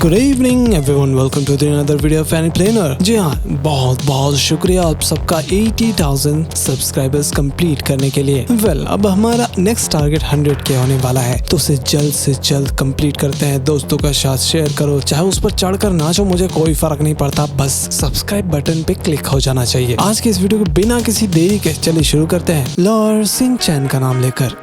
Good evening everyone, welcome to the another video of Annie planner. जी हाँ, बहुत बहुत शुक्रिया आप सबका 80,000 सब्सक्राइबर्स कंप्लीट करने के लिए। अब हमारा नेक्स्ट टारगेट 100 के होने वाला है, तो उसे जल्द से जल्द कंप्लीट करते हैं। दोस्तों का साथ शेयर करो, चाहे उस पर चढ़कर नाचो, मुझे कोई फर्क नहीं पड़ता, बस सब्सक्राइब बटन पे क्लिक हो जाना चाहिए। आज के इस वीडियो को बिना किसी देरी के चलिए शुरू करते हैं, लॉर्ड सिंह चैन का नाम लेकर।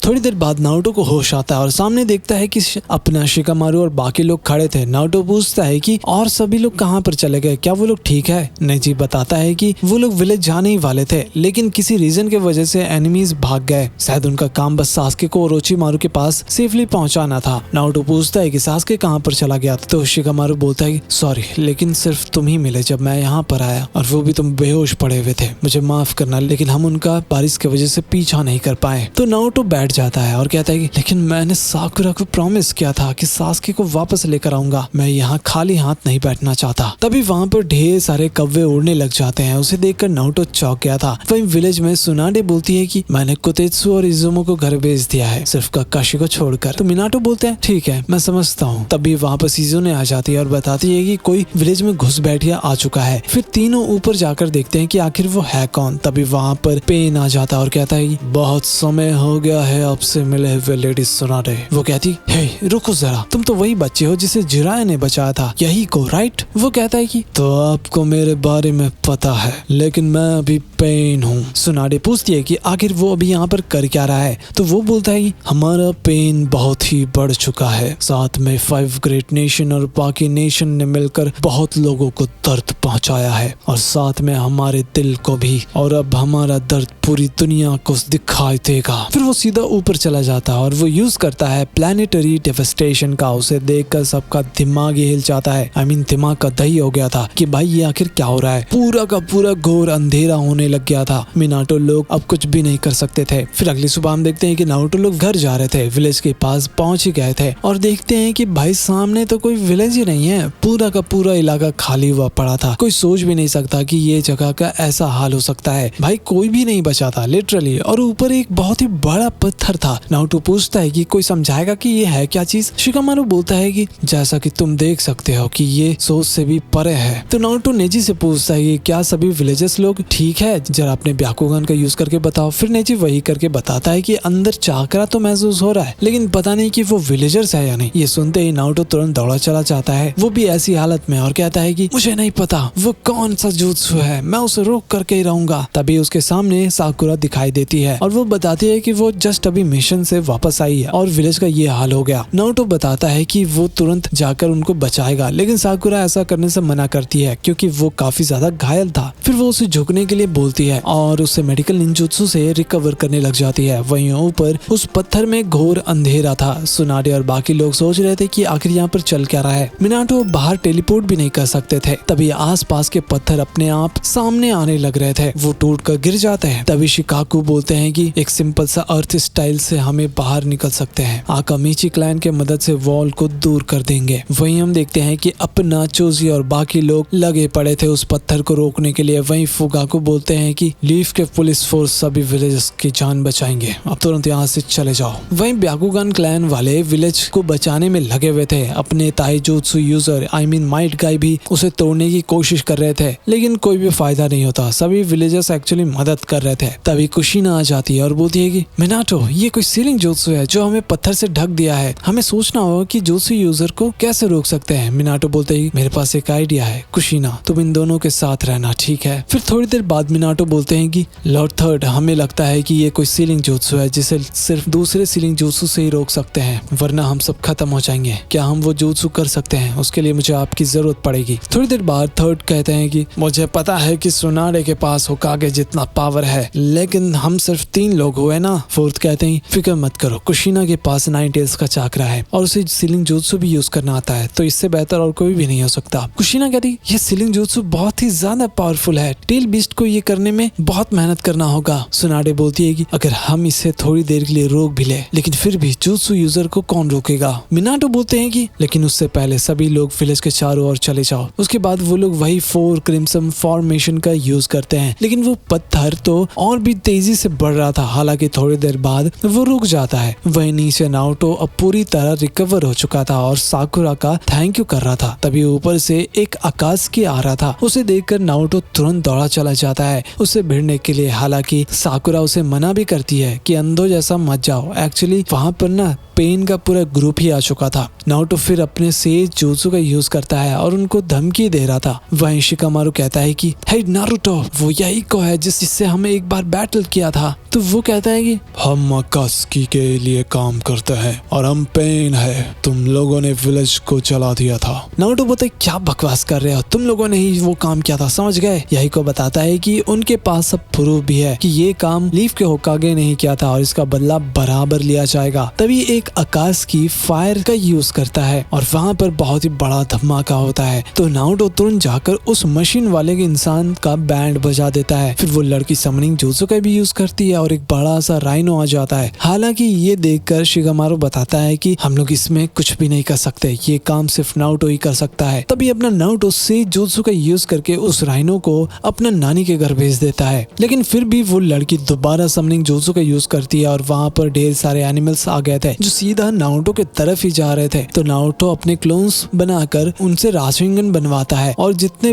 थोड़ी देर बाद नारुतो को होश आता है और सामने देखता है कि अपना शिकामारू और बाकी लोग खड़े थे। नारुतो पूछता है कि और सभी लोग कहाँ पर चले गए, क्या वो लोग ठीक है? नेजी बताता है कि वो लोग विलेज जाने ही वाले थे, लेकिन किसी रीजन की वजह से एनिमीज भाग गए। शायद उनका काम बस सास्के को ओरोचिमारू के पास सेफली पहुंचाना था। नारुतो पूछता है कि सास्के कहाँ पर चला गया, तो शिकामारू बोलता है कि सॉरी, लेकिन सिर्फ तुम ही मिले जब मैं यहाँ पर आया, और वो भी तुम बेहोश पड़े हुए थे। मुझे माफ करना, लेकिन हम उनका बारिश की वजह से पीछा नहीं कर पाए। तो नारुतो बैठ जाता है और कहता है कि लेकिन मैंने साकुरा को प्रॉमिस किया था कि सास्के को वापस लेकर आऊंगा, मैं यहाँ खाली हाथ नहीं बैठना चाहता। तभी वहाँ पर ढेर सारे कौवे उड़ने लग जाते हैं। उसे देखकर नारुतो चौंक गया था। वहीं विलेज में सुनाडे बोलती है कि मैंने कोतेत्सु और इजुमो को घर भेज दिया है, सिर्फ काकाशी को छोड़कर। तो मिनाटो बोलते हैं ठीक है, मैं समझता हूँ। तभी वहाँ पर सिजुने आ जाती है और बताती है कि कोई विलेज में घुसपैठिया आ चुका है। फिर तीनों ऊपर जाकर देखते हैं कि आखिर वो है कौन। तभी वहाँ पर पेन आ जाता है और कहता है कि बहुत समय हो गया है आपसे मिले हुए लेडी सुनाडे। वो कहती हे रुको जरा, तुम तो वही बच्चे हो जिसे जिराया ने बचाया था, यही को राइट? वो कहता है कि तो आपको मेरे बारे में पता है, लेकिन मैं अभी पेन हूँ। सुनाडे पूछती है कि आखिर वो अभी यहाँ पर कर क्या रहा है। तो वो बोलता है कि हमारा पेन बहुत ही बढ़ चुका है, साथ में 5 ग्रेट नेशन और बाकी नेशन ने मिलकर बहुत लोगों को दर्द पहुँचाया है, और साथ में हमारे दिल को भी, और अब हमारा दर्द पूरी दुनिया को दिखाई देगा। फिर वो सीधा ऊपर चला जाता है और वो यूज करता है प्लैनेटरी डेवस्टेशन का। उसे देखकर सबका दिमाग ही हिल जाता है। दिमाग का दही हो गया था कि भाई ये आखिर क्या हो रहा है। पूरा का पूरा घोर अंधेरा होने लग गया था। मिनाटो लोग अब कुछ भी नहीं कर सकते थे। फिर अगली सुबह हम देखते हैं कि नारुतो लोग घर जा रहे थे, विलेज के पास पहुंच ही गए थे, और देखते हैं कि भाई सामने तो कोई विलेज ही नहीं है। पूरा का पूरा इलाका खाली हुआ पड़ा था। कोई सोच भी नहीं सकता कि ये जगह का ऐसा हाल हो सकता है। भाई कोई भी नहीं बचा था लिटरली, और ऊपर एक बहुत ही बड़ा पत्थर था। नारुतो पूछता है कि कोई समझाएगा कि ये है क्या चीज? शिकामारू बोलता है कि जैसा कि तुम देख सकते हो कि ये सोच से भी परे है। तो नारुतो नेजी से पूछता है कि क्या सभी विलेजर्स लोग ठीक है, जरा अपने ब्याकुगन का यूज करके बताओ। फिर नेजी वही करके बताता है कि अंदर चाकरा तो महसूस हो रहा है, लेकिन पता नहीं कि वो विलेजर्स है या नहीं। ये सुनते ही नारुतो तुरंत दौड़ा चला जाता है, वो भी ऐसी हालत में, और कहता है कि मुझे नहीं पता वो कौन सा जुत्सु है, मैं उसे रोक करके ही रहूंगा। तभी उसके सामने साकुरा दिखाई देती है और वो बताती है कि वो जस्ट अभी मिशन से वापस आई है और विलेज का ये हाल हो गया। नारुतो बताता है कि वो तुरंत जाकर उनको बचाएगा, लेकिन साकुरा ऐसा करने से मना करती है क्योंकि वो काफी ज्यादा घायल था। फिर वो उसे झुकने के लिए बोलती है और उसे मेडिकल निंजुत्सु से रिकवर करने लग जाती है। वहीं ऊपर उस पत्थर में घोर अंधेरा था। सुनाडे और बाकी लोग सोच रहे थे कि आखिर यहाँ पर चल क्या रहा है। मिनाटो बाहर टेलीपोर्ट भी नहीं कर सकते थे। तभी आसपास के पत्थर अपने आप सामने आने लग रहे थे, वो टूट कर गिर जाते हैं। तभी शिकाकू बोलते हैं कि एक सिंपल सा अर्थ स्टाइल से हमें बाहर निकल सकते हैं, आकामीची क्लैन के मदद से वॉल को दूर कर देंगे। वहीं हम देखते हैं कि अपना चोजी और बाकी लोग लगे पड़े थे उस पत्थर को रोकने के लिए। वहीं फुगाकू बोलते हैं कि लीफ के पुलिस फोर्स सभी विलेजर्स की जान बचाएंगे, अब तुरंत यहाँ से चले जाओ। वहीं ब्याकुगन क्लैन वाले विलेज को बचाने में लगे हुए थे। अपने ताइजोत्सु यूजर माइट गाय भी उसे तोड़ने की कोशिश कर रहे थे, लेकिन कोई भी फायदा नहीं होता। सभी विलेजर्स एक्चुअली मदद कर रहे थे। तभी कुशीना आ जाती है और बोलती है कि मिनाटो, ये कोई सीलिंग जुत्सु है जो हमें पत्थर से ढक दिया है, हमें सोचना होगा कि जुत्सु यूजर को कैसे रोक सकते हैं। मिनाटो बोलते ही मेरे पास एक आइडिया है कुशीना, तुम इन दोनों के साथ रहना, ठीक है? फिर थोड़ी देर बाद मिनाटो बोलते हैं कि लॉर्ड थर्ड, हमें लगता है कि ये कोई सीलिंग जुत्सु है जिसे सिर्फ दूसरे सीलिंग जुत्सु से ही रोक सकते हैं, वरना हम सब खत्म हो जाएंगे। क्या हम वो जुत्सु कर सकते हैं? उसके लिए मुझे आपकी जरूरत पड़ेगी। थोड़ी देर बाद थर्ड कहते हैं कि मुझे पता है कि सुनाडे के पास होकागे जितना पावर है, लेकिन हम सिर्फ 3 लोग हुए ना। फोर्थ कहते हैं फिक्र मत करो, कुशीना के पास 9 टेल्स का चाकरा है और उसे सीलिंग जुत्सु भी यूज करना आता है, तो इससे बेहतर और कोई भी नहीं हो सकता। कुशीना कहती ये सीलिंग जुत्सु बहुत ही ज्यादा पावरफुल है, टेल बीस्ट को ये करने में बहुत मेहनत करना होगा। सुनाडे बोलती है कि अगर हम इसे थोड़ी देर के लिए रोक भी ले, लेकिन फिर भी जुत्सु यूजर को कौन रोकेगा? मिनाटो बोलते हैं कि लेकिन उससे पहले सभी लोग विलेज के चारों ओर चले जाओ। उसके बाद वो लोग वही 4 क्रिम्सन फॉर्मेशन का यूज करते हैं, लेकिन वो पत्थर तो और भी तेजी से बढ़ रहा था। हालांकि थोड़ी देर बाद वो रुक जाता है। वहीं नीचे नारुतो अब पूरी तरह रिकवर हो चुका था और साकुरा का थैंक यू कर रहा था। तभी ऊपर से एक आकात्सुकी आ रहा था। उसे देखकर नारुतो तुरंत दौड़ा चला जाता है उसे भिड़ने के लिए। हालांकि साकुरा उसे मना भी करती है कि अंधों जैसा मत जाओ। एक्चुअली वहाँ पर ना पेन का पूरा ग्रुप ही आ चुका था। नारुतो फिर अपने सेज जुत्सु का यूज करता है और उनको धमकी दे रहा था। वहीं शिकामारु कहता है कि हे नारुतो, वो यही को है जिससे हमें एक बार बैटल किया था। तो वो कहता है कि हम आकात्सुकी के लिए काम करते हैं और हम पेन है, तुम लोगों ने विलेज को चला दिया था। नारुतो बोलता है क्या बकवास कर रहे हो, तुम लोगों ने ही वो काम किया था, समझ गए। यही को बताता है कि उनके पास सब प्रूफ भी है कि ये काम लीफ के होकागे नहीं किया था और इसका बदला बराबर लिया जाएगा। तभी एक आकात्सुकी फायर का यूज करता है और वहाँ पर बहुत ही बड़ा धमाका होता है। तो नारुतो तुरंत जाकर उस मशीन वाले के इंसान का बैंड बजा देता है। फिर वो लड़की समनिंग जुत्सु का भी यूज करती है और एक बड़ा सा राइनो आ जाता है। हालांकि ये देखकर शिकामारु बताता है कि हम लोग इसमें कुछ भी नहीं कर सकते, ये काम सिर्फ नारुतो ही कर सकता है। तभी अपना नारुतो से जुत्सु का यूज करके उस राइनो को अपना नानी के घर भेज देता है। लेकिन फिर भी वो लड़की दोबारा समनिंग जुत्सु का यूज करती है और वहाँ पर ढेर सारे एनिमल्स आ गए थे जो सीधा नारुतो के तरफ ही जा रहे थे। तो नारुतो अपने क्लोन्स बनाकर उनसे राशिंगन बनवाता है और जितने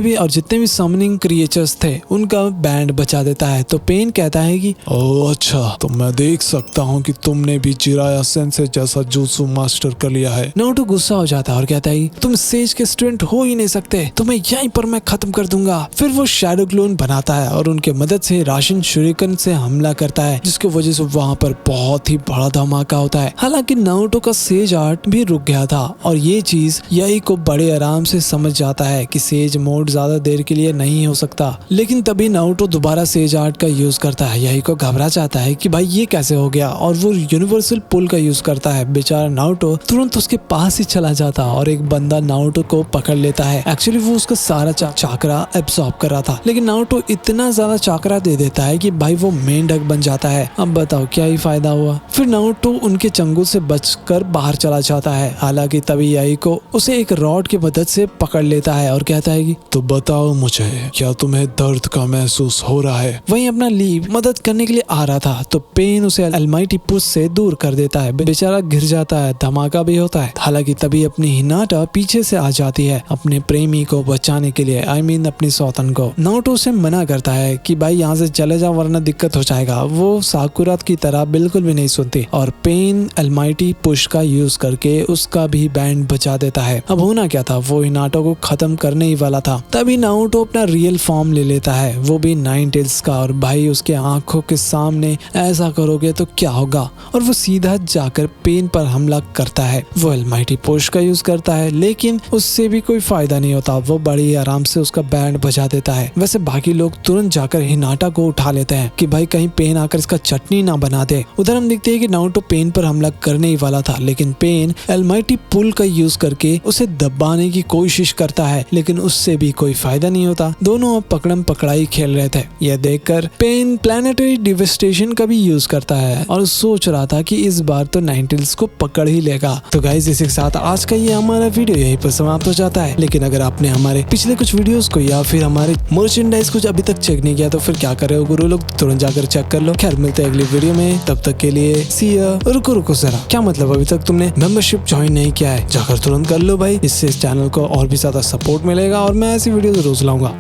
भी समनिंग क्रिएचर्स थे उनका बैंड बचा देता है। तो पेन कहता है कि ओह अच्छा, तो मैं देख सकता हूँ कि तुमने भी जिराया सेंसे जैसा जुत्सु मास्टर कर लिया है। नारुतो गुस्सा हो जाता है और कहता है तुम सेज के स्टूडेंट हो ही नहीं सकते, तुम्हें यहीं पर मैं खत्म कर दूंगा। फिर वो शैडो क्लोन बनाता है और उनके मदद से राशिन शुरिकन से हमला करता है, जिसकी वजह से वहाँ पर बहुत ही बड़ा धमाका होता है। हालांकि नारुतो का सेज आर्ट भी रुक गया था और ये चीज यही को बड़े आराम से समझ जाता है कि सेज मोड ज्यादा देर के लिए नहीं हो सकता। लेकिन तभी नारुतो दोबारा सेज आर्ट का यूज करता है। यही को घबरा जाता है कि भाई ये कैसे हो गया और वो यूनिवर्सल पुल का यूज करता है। बेचारा नारुतो तुरंत उसके पास ही चला जाता और एक बंदा नारुतो को पकड़ लेता है। एक्चुअली वो उसका सारा चाकरा एब्सॉर्ब कर रहा था, लेकिन नारुतो इतना ज्यादा चाकरा दे देता है कि भाई वो मेंढक बन जाता है। अब बताओ क्या ही फायदा हुआ। फिर नारुतो उनके चंगुल से बचकर बाहर चला जाता है। हालांकि तभी याई को उसे एक रॉड की मदद से पकड़ लेता है और कहता है कि तो बताओ मुझे, क्या तुम्हें दर्द का महसूस हो रहा है। वहीं अपना लीव मदद करने के लिए आ रहा था तो पेन उसे अलमाइटी पुश से दूर कर देता है। बेचारा गिर जाता है, धमाका भी होता है। हालांकि तभी अपनी हिनाटा पीछे से आ जाती है अपने प्रेमी को बचाने के लिए, अपनी सौतन को। नारुतो उसे मना करता है कि भाई यहाँ से चले जाओ वरना दिक्कत हो जाएगा। वो साकुरा की तरह बिल्कुल भी नहीं सुनती और पेन अलमाइटी पुश का यूज करके उसका भी बैंड बचा देता है। अब होना क्या था, वो हिनाटो को खत्म करने ही वाला था। तभी नारुतो अपना रियल फॉर्म ले लेता है, वो भी नाइन टेल्स का। और भाई उसके आंखों के सामने ऐसा करोगे तो क्या होगा, और वो सीधा जाकर पेन पर हमला करता है। वो अलमाइटी पुश का यूज करता है लेकिन उससे भी कोई फायदा नहीं होता। वो बड़ी आराम से उसका बैंड बजा देता है। वैसे बाकी लोग तुरंत जाकर हिनाटा को उठा लेते हैं कि भाई कहीं पेन आकर इसका चटनी ना बना दे। उधर हम देखते हैं कि नारुतो पेन पर हमला करने ही वाला था, लेकिन पेन अलमाइटी पुल का यूज करके उसे दबाने की कोशिश करता है, लेकिन उससे भी कोई फायदा नहीं होता। दोनों अब पकड़म पकड़ाई खेल रहे थे। यह देखकर पेन प्लैनेटरी डिवास्टेशन का भी यूज करता है और सोच रहा था कि इस बार तो नाइनटेल्स को पकड़ ही लेगा। तो गाइस इसी के साथ आज का ये हमारा वीडियो यहीं पर समाप्त हो जाता है। लेकिन अगर आपने हमारे पिछले कुछ वीडियोस को या फिर हमारे मर्चेंडाइज कुछ अभी तक चेक नहीं किया तो फिर क्या कर रहे हो गुरु लोग, तुरंत जाकर चेक कर लो। खैर मिलते हैं अगली वीडियो में, तब तक के लिए सी या। रुको जरा, क्या मतलब अभी तक तुमने मेंबरशिप ज्वाइन नहीं किया है, जाकर तुरंत कर लो भाई। इससे इस चैनल को और भी ज्यादा सपोर्ट मिलेगा और मैं ऐसी वीडियो रोज लाऊंगा।